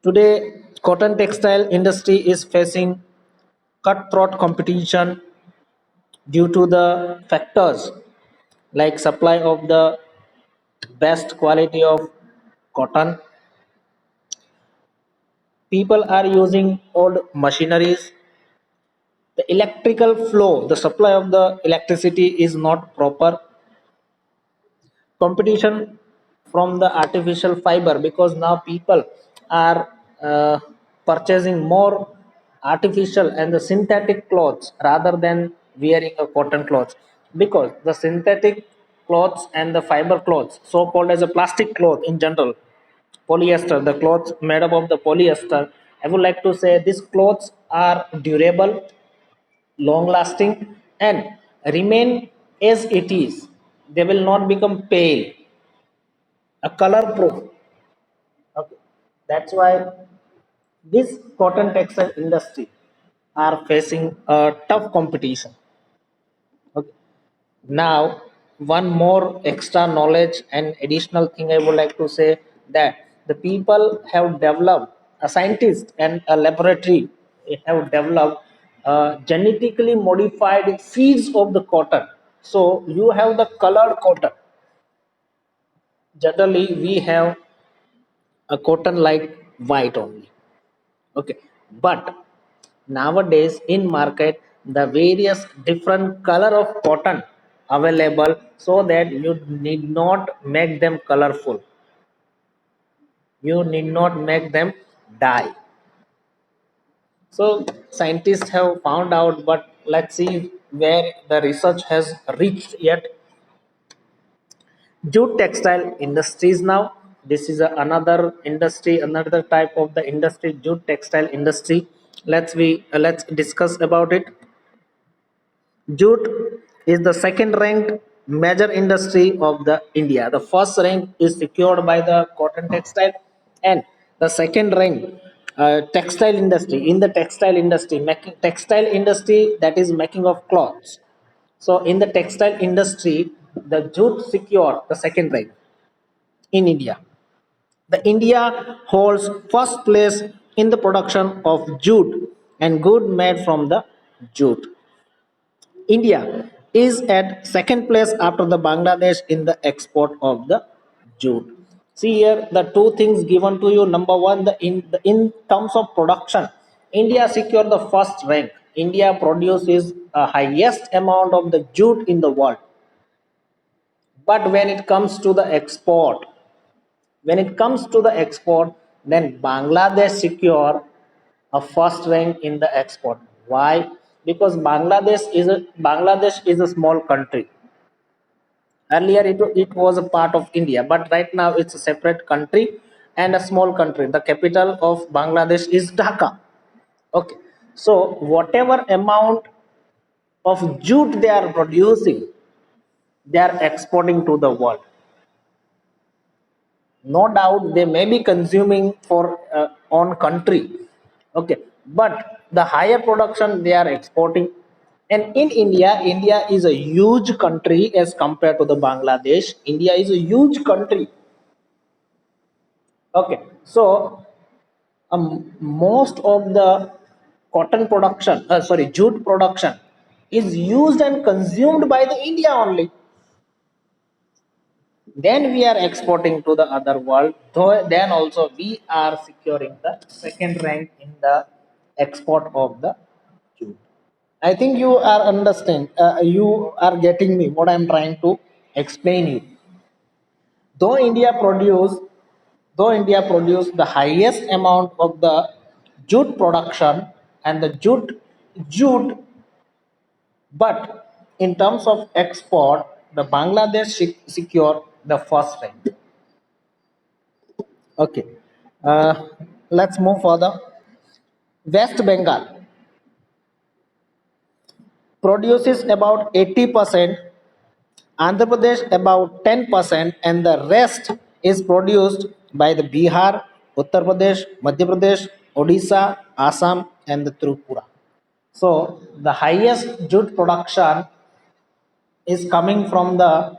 Today, cotton textile industry is facing cutthroat competition due to the factors like supply of the best quality of cotton. People are using old machineries. The electrical flow, the supply of the electricity is not proper. Competition from the artificial fiber, because now people are purchasing more artificial and the synthetic clothes rather than wearing a cotton clothes, because the synthetic clothes and the fiber clothes, so called as a plastic cloth in general, polyester, the clothes made up of the polyester, I would like to say these clothes are durable, long lasting, and remain as it is. They will not become pale, a color proof. Okay, that's why this cotton textile industry are facing a tough competition. Okay. Now, one more extra knowledge and additional thing I would like to say, that the people have developed, a scientist and a laboratory have developed genetically modified seeds of the cotton. So you have the colored cotton. Generally, we have a cotton like white only. Okay, but nowadays in market the various different color of cotton available, so that you need not make them colorful, you need not make them dye. So scientists have found out, but let's see where the research has reached yet. Jute textile industries now, this is another industry, another type of the industry, jute textile industry. Let's discuss about it. Jute is the second ranked major industry of the India. The first rank is secured by the cotton textile, and the second rank textile industry. In the textile industry, making textile industry, that is making of clothes. So in the textile industry, the jute secure the second rank in India. The India holds first place in the production of jute and good made from the jute. India is at second place after the Bangladesh in the export of the jute. See here the two things given to you. Number one, in terms of production, India secure the first rank. India produces a highest amount of the jute in the world. But when it comes to the export, then Bangladesh secure a first rank in the export. Why? Because Bangladesh is a small country. Earlier it was a part of India, but right now it's a separate country and a small country. The capital of Bangladesh is Dhaka. Okay. So whatever amount of jute they are producing, they are exporting to the world. No doubt they may be consuming for own country. Okay, but the higher production they are exporting. And in India is a huge country as compared to the Bangladesh. India is a huge country. Okay, so most of the cotton production, sorry, jute production is used and consumed by the India only. Then we are exporting to the other world, though then also we are securing the second rank in the export of the jute. I think you are understand, you are getting me what I'm trying to explain you. though india produce though India produce the highest amount of the jute production and the jute, but in terms of export, the Bangladesh secure the first rank. Okay. Uh, let's move further. West Bengal produces about 80%, Andhra Pradesh about 10%, and the rest is produced by the Bihar, Uttar Pradesh, Madhya Pradesh, Odisha, Assam, and the Tripura. So the highest jute production is coming from the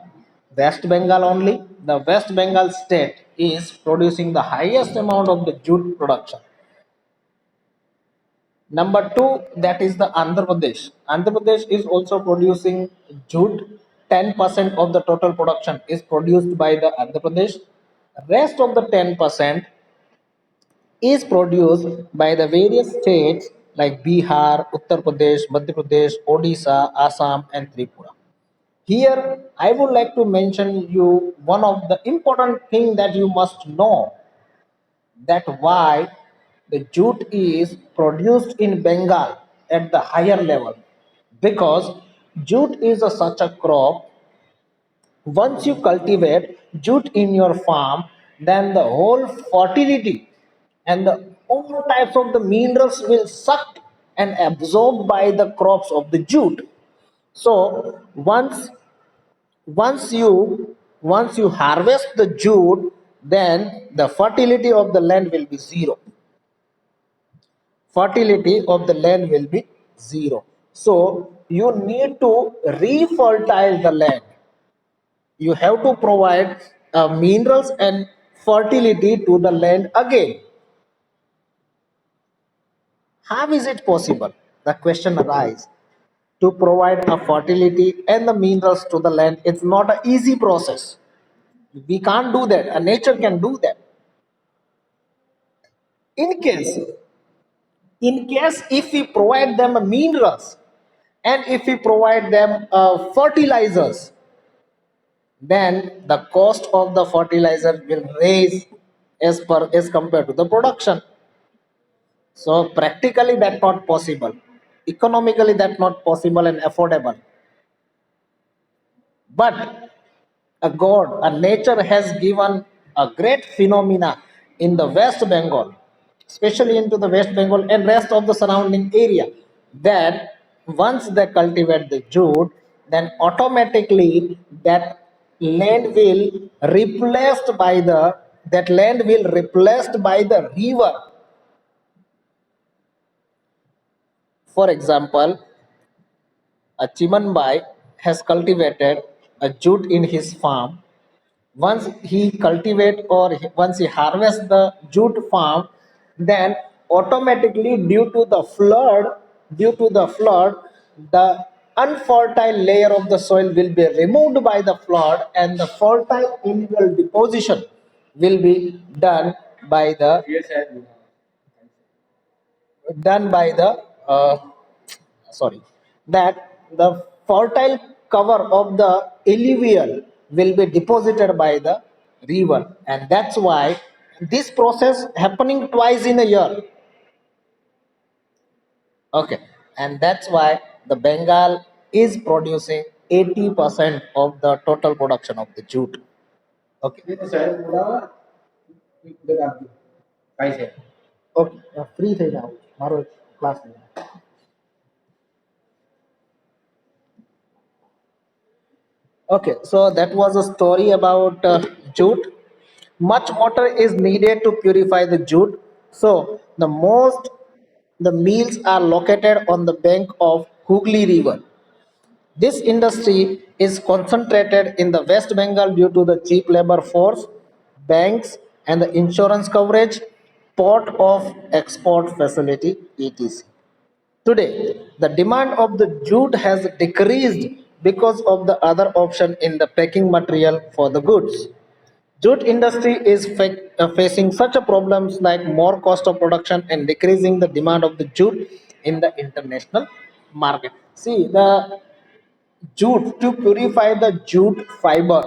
West Bengal only. The West Bengal state is producing the highest amount of the jute production. Number two, that is the Andhra Pradesh. Andhra Pradesh is also producing jute. 10% of the total production is produced by the Andhra Pradesh. Rest of the 10% is produced by the various states like Bihar, Uttar Pradesh, Madhya Pradesh, Odisha, Assam, and Tripura. Here, I would like to mention you one of the important thing that you must know, that why the jute is produced in Bengal at the higher level, because jute is such a crop. Once you cultivate jute in your farm, then the whole fertility and the all types of the minerals will sucked and absorbed by the crops of the jute. So once you harvest the jute, then the fertility of the land will be zero. Fertility of the land will be zero. So you need to refertile the land. You have to provide minerals and fertility to the land again. How is it possible? The question arises. To provide a fertility and the minerals to the land, it's not an easy process. We can't do that. A nature can do that. In case, in case, if we provide them minerals and if we provide them fertilizers, then the cost of the fertilizer will raise as compared to the production. So practically that's not possible. Economically that's not possible and affordable. But a god, a nature has given a great phenomena in the West Bengal, especially into the West Bengal and rest of the surrounding area, that once they cultivate the jute, then automatically land will that land will replaced by the river. For example, a Chimanbai has cultivated a jute in his farm. Once he cultivate or once he harvests the jute farm, then automatically due to the flood, the unfertile layer of the soil will be removed by the flood, and the fertile mineral deposition will be by the done by the uh, sorry that the fertile cover of the alluvial will be deposited by the river, and that's why this process happening twice in a year. Okay, and that's why the Bengal is producing 80% of the total production of the jute. Okay. Okay, free થઈ જાઓ મારો class. Okay, so that was a story about jute. Much water is needed to purify the jute. So the mills are located on the bank of Hooghly River. This industry is concentrated in the West Bengal due to the cheap labor force, banks, and the insurance coverage, port of export facility, etc. Today, the demand of the jute has decreased because of the other option in the packing material for the goods. Jute industry is facing such a problems like more cost of production and decreasing the demand of the jute in the international market. See, the jute, to purify the jute fiber,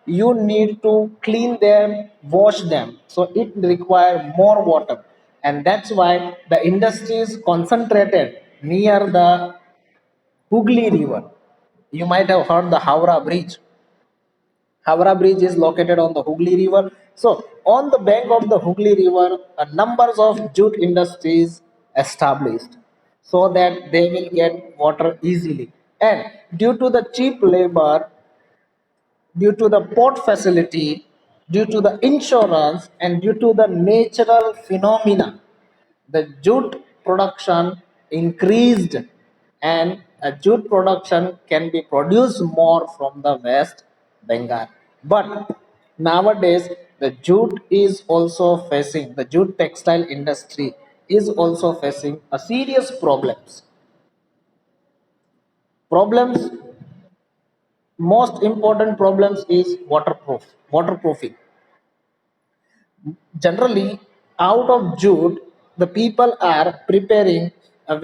you need to clean them, wash them, so it require more water, and that's why the industry is concentrated near the Hooghly River. You might have heard the Howrah Bridge is located on the Hooghly River. So on the bank of the Hooghly River, a numbers of jute industries established, so that they will get water easily, and due to the cheap labor, due to the port facility, due to the insurance, and due to the natural phenomena, the jute production increased, and a jute production can be produced more from the West Bengal. But Nowadays the jute textile industry is also facing a serious problems. Most important problems is waterproofing. Generally, out of jute, the people are preparing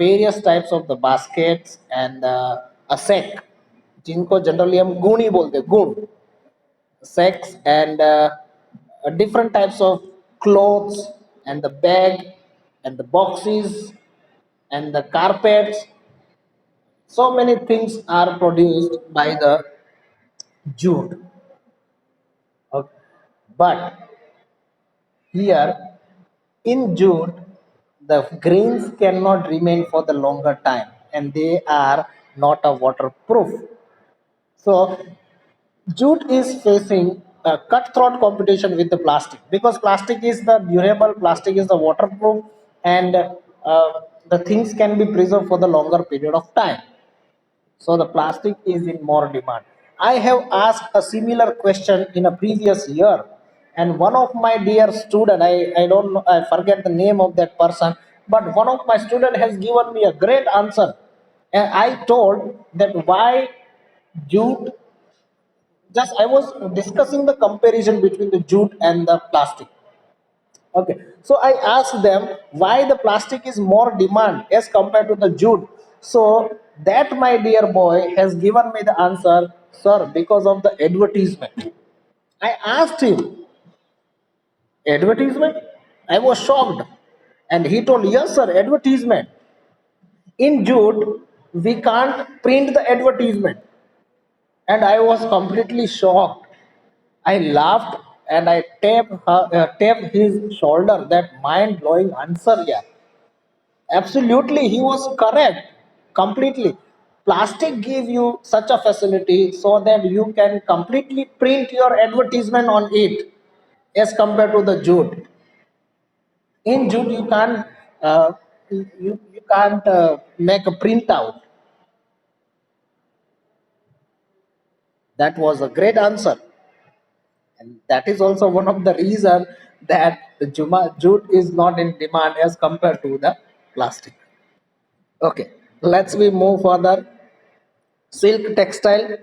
various types of the baskets and a sack, जिनको generally हम गुणी बोलते हैं, गुण sacks and different types of clothes and the bag and the boxes and the carpets. So many things are produced by the jute. Okay. But here in jute, the grains cannot remain for the longer time and they are not a waterproof. So jute is facing a cutthroat competition with the plastic because plastic is the durable, plastic is the waterproof, and the things can be preserved for the longer period of time. So the plastic is in more demand. I have asked a similar question in a previous year, and one of my dear student, I don't know, I forget the name of that person, but one of my student has given me a great answer, and I told that why jute. Just I was discussing the comparison between the jute and the plastic. Okay, so I asked them why the plastic is more demand as compared to the jute. So that my dear boy has given me the answer, sir, because of the advertisement. I asked him, advertisement? I was shocked. And he told, yes, sir, advertisement. In jute, we can't print the advertisement. And I was completely shocked. I laughed and I tapped his shoulder. That mind blowing answer, yeah. Absolutely, he was correct. Completely. Plastic give you such a facility so that you can completely print your advertisement on it as compared to the jute. In jute, you can't you can't make a printout. That was a great answer, and that is also one of the reason that the jute is not in demand as compared to the plastic. Okay, let's we move further. Silk textile.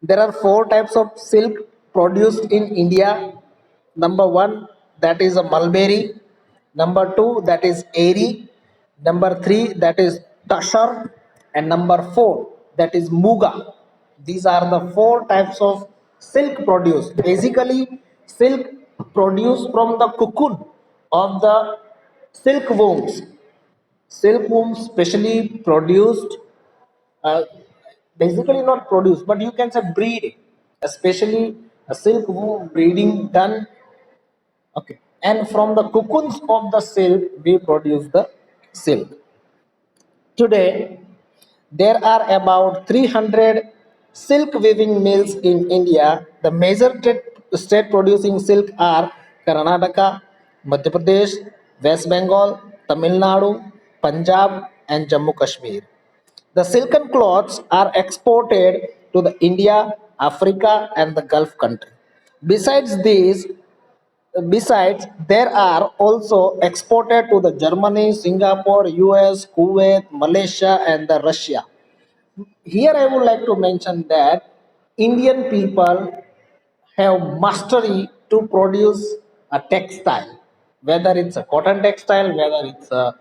There are four types of silk produced in India. Number one, that is a mulberry. Number two, that is airy. Number three, that is tussar. And number four, that is muga. These are the four types of silk produced. Basically, silk produced from the cocoon of the silkworms. Silkworms specially produced, uh, basically not produced, but you can say breed, especially a silkworm breeding done. Okay, and from the cocoons of the silk we produce the silk. Today there are about 300 silk weaving mills in India. The major state producing silk are Karnataka, Madhya Pradesh, West Bengal, Tamil Nadu, Punjab, and Jammu Kashmir. The silken cloths are exported to the India, Africa, and the Gulf country. Besides these, Besides, there are also exported to the Germany, Singapore, US, Kuwait, Malaysia, and the Russia. Here I would like to mention that Indian people have mastery to produce a textile, whether it's a cotton textile, whether it's a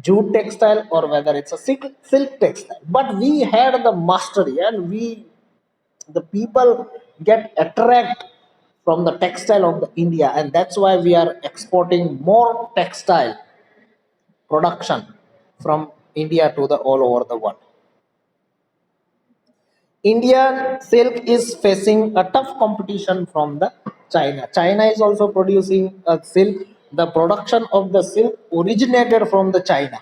jute textile, or whether it's a silk textile. But we had the mastery, and the people get attract from the textile of the India, and that's why we are exporting more textile production from India to the all over the world. Indian silk is facing a tough competition from the China. China is also producing a silk. The production of the silk originated from the China.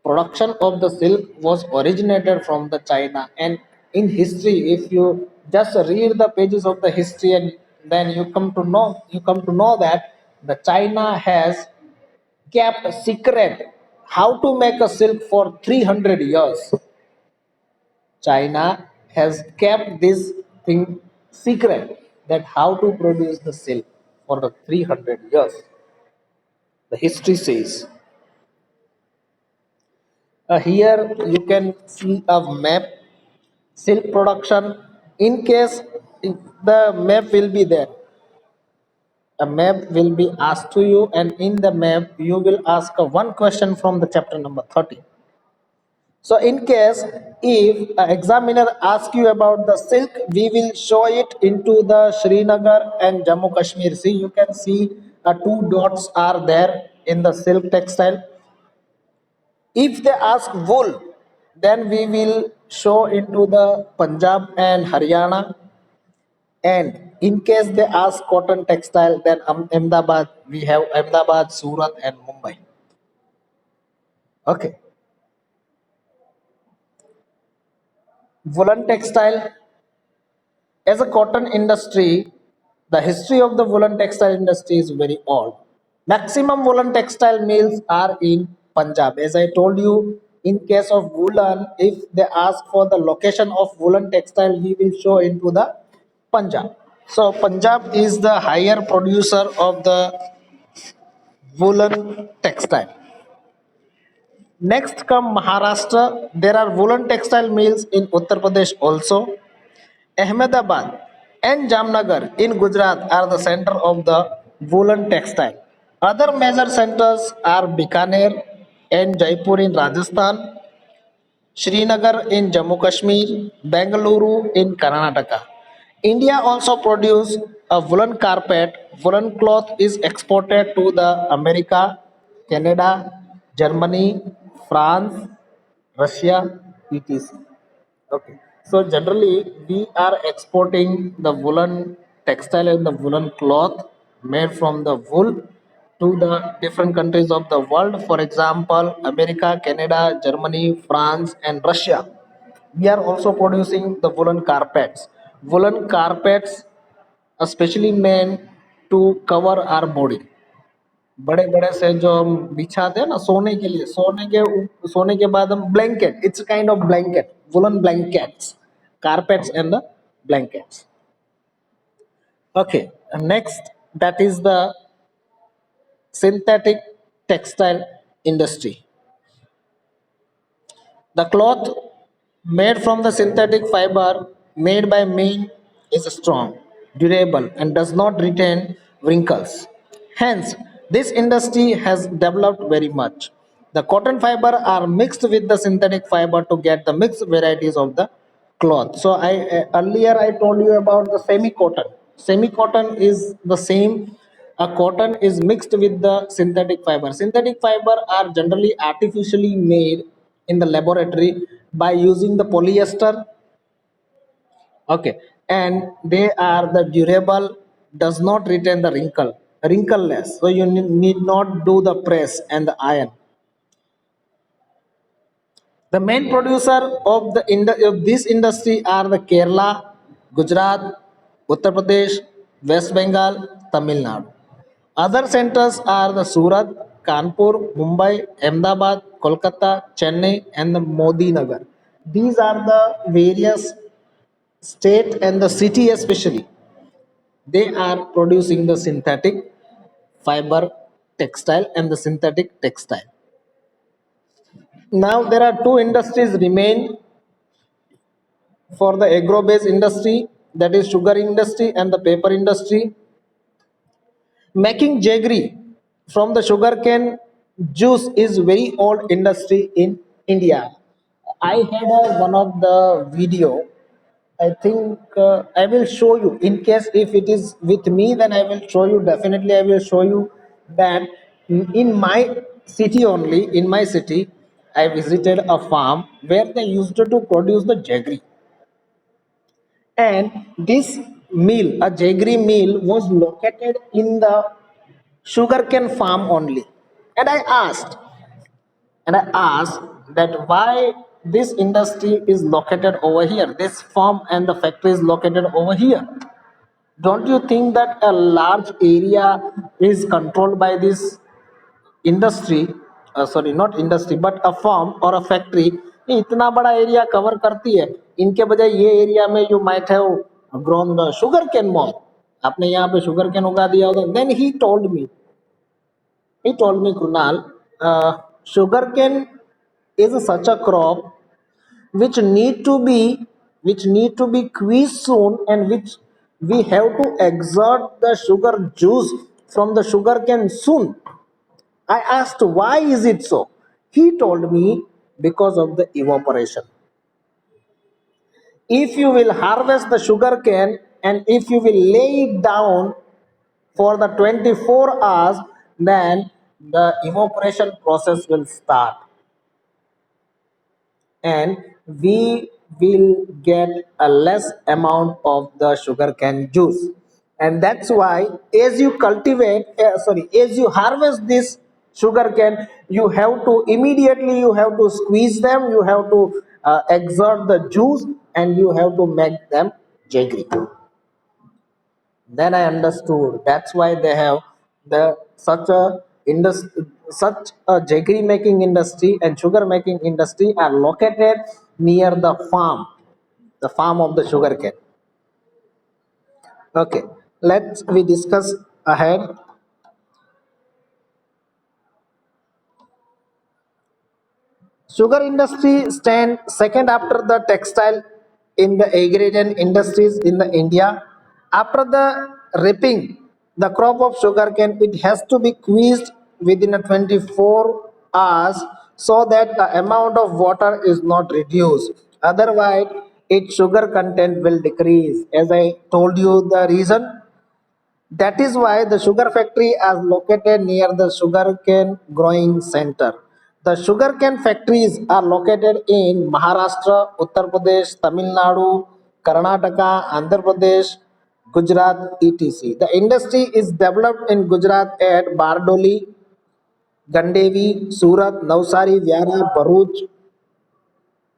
Production of the silk was originated from the China. And in history, if you just read the pages of the history, and then you come to know that the China has kept a secret how to make a silk for 300 years. China has kept this thing secret that how to produce the silk for the 300 years. The history says. Here you can see a map, silk production. In case if the map will be there, a map will be asked to you, and in the map you will ask a one question from the chapter number 30. So in case if an examiner asks you about the silk, we will show it into the Srinagar and Jammu Kashmir. See, you can see two dots are there in the silk textile. If they ask wool, then we will show into the Punjab and Haryana. And in case they ask cotton textile, then Ahmedabad, we have Ahmedabad, Surat, and Mumbai. Okay. Woolen textile. As a cotton industry, the history of the woolen textile industry is very old. Maximum woolen textile mills are in Punjab. As I told you, in case of woolen, if they ask for the location of woolen textile, we will show into the Punjab. So Punjab is the higher producer of the woolen textile. Next come Maharashtra. There are woolen textile mills in Uttar Pradesh also. Ahmedabad and Jamnagar in Gujarat are the center of the woolen textile. Other major centers are Bikaner and Jaipur in Rajasthan, Srinagar in Jammu Kashmir, Bengaluru in Karnataka. India also produces a woolen carpet. Woolen cloth is exported to the America, Canada, Germany, France, Russia, etc. Okay. So generally, we are exporting the woolen textile and the woolen cloth made from the wool to the different countries of the world. For example, America, Canada, Germany, France, and Russia. We are also producing the woolen carpets. Woolen carpets, especially made to cover our body. बड़े बड़े से जो हम बिछाते हैं ना सोने के लिए सोने के बाद हम blanket it's kind of blanket woollen blankets carpets and the blankets. Okay, next that is the synthetic textile industry. The cloth made from the synthetic fiber made by men is strong, durable, and does not retain wrinkles. Hence, this industry has developed very much. The cotton fiber are mixed with the synthetic fiber to get the mixed varieties of the cloth. So I earlier I told you about the semi cotton. Semi cotton is the same. A cotton is mixed with the synthetic fiber. Synthetic fiber are generally artificially made in the laboratory by using the polyester. Okay, and they are the durable, does not retain the wrinkleless. So you need not do the press and the iron. The main producer of of this industry are the Kerala, Gujarat, Uttar Pradesh, West Bengal, Tamil Nadu. Other centers are the Surat, Kanpur, Mumbai, Ahmedabad, Kolkata, Chennai, and the Modi Nagar. These are the various state and the city especially. They are producing the synthetic fiber textile and the synthetic textile. Now there are two industries remain for the agro-based industry, that is sugar industry and the paper industry. Making jaggery from the sugarcane juice is very old industry in India. I had one of the video. I think I will show you. In case if it is with me, then I will show you. Definitely, I will show you that in my city only. In my city, I visited a farm where they used to produce the jaggery, and this mill, a jaggery mill, was located in the sugarcane farm only. And I asked that why this industry is located over here, this farm and the factory is located over here. Don't you think that a large area is controlled by this industry? Sorry, not industry but a farm or a factory, ये इतना बड़ा area cover करती है, इनके बजाय ये area में you might have grown the sugar cane more. आपने यहाँ पे sugar cane उगा दिया होगा. Then he told me, Krunal, sugar cane is such a crop which need to be squeezed soon, and which we have to exert the sugar juice from the sugar cane soon. I asked, why is it so? He told me, because of the evaporation. If you will harvest the sugar cane and if you will lay it down for the 24 hours, then the evaporation process will start, and we will get a less amount of the sugar cane juice. And that's why, as you as you harvest this sugar cane, you have to immediately, you have to squeeze them, you have to exert the juice, and you have to make them jaggery. Then I understood that's why they have the such a jaggery making industry and sugar making industry are located near the farm of the sugar cane. Okay, let's we discuss ahead. Sugar industry stand second after the textile in the agrarian industries in the India. After the reaping, the crop of sugarcane, it has to be squeezed within a 24 hours so that the amount of water is not reduced. Otherwise, its sugar content will decrease. As I told you the reason, that is why the sugar factory is located near the sugarcane growing center. The sugarcane factories are located in Maharashtra, Uttar Pradesh, Tamil Nadu, Karnataka, Andhra Pradesh, Gujarat, etc. The industry is developed in Gujarat at Bardoli, Gandevi, Surat, Navsari, Vyara, Bharuch,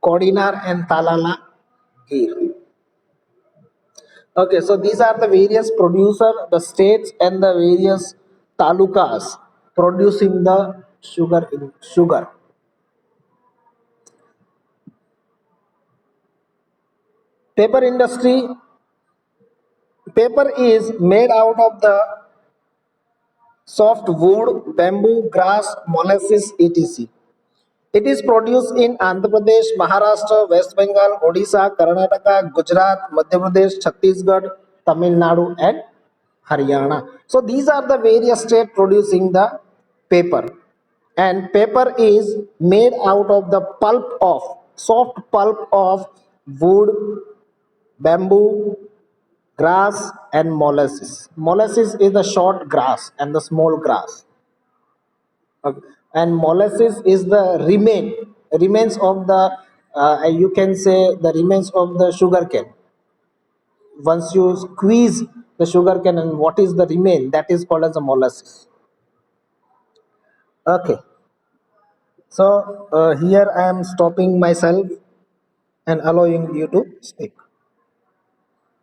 Kodinar, and Talala. Gir. Okay, so these are the various producer, the states and the various talukas producing the sugar. Paper industry. Paper is made out of the soft wood, bamboo, grass, molasses, etc. It is produced in Andhra Pradesh, Maharashtra, West Bengal, Odisha, Karnataka, Gujarat, Madhya Pradesh, Chhattisgarh, Tamil Nadu, and Haryana. So these are the various states producing the paper. And paper is made out of the pulp of soft pulp of wood, bamboo, grass, and molasses. Molasses is the short grass and the small grass. Okay. And molasses is the remains of the you can say the remains of the sugar cane. Once you squeeze the sugar cane, and what is the remain, that is called as a molasses. Okay, so here I am stopping myself and allowing you to speak.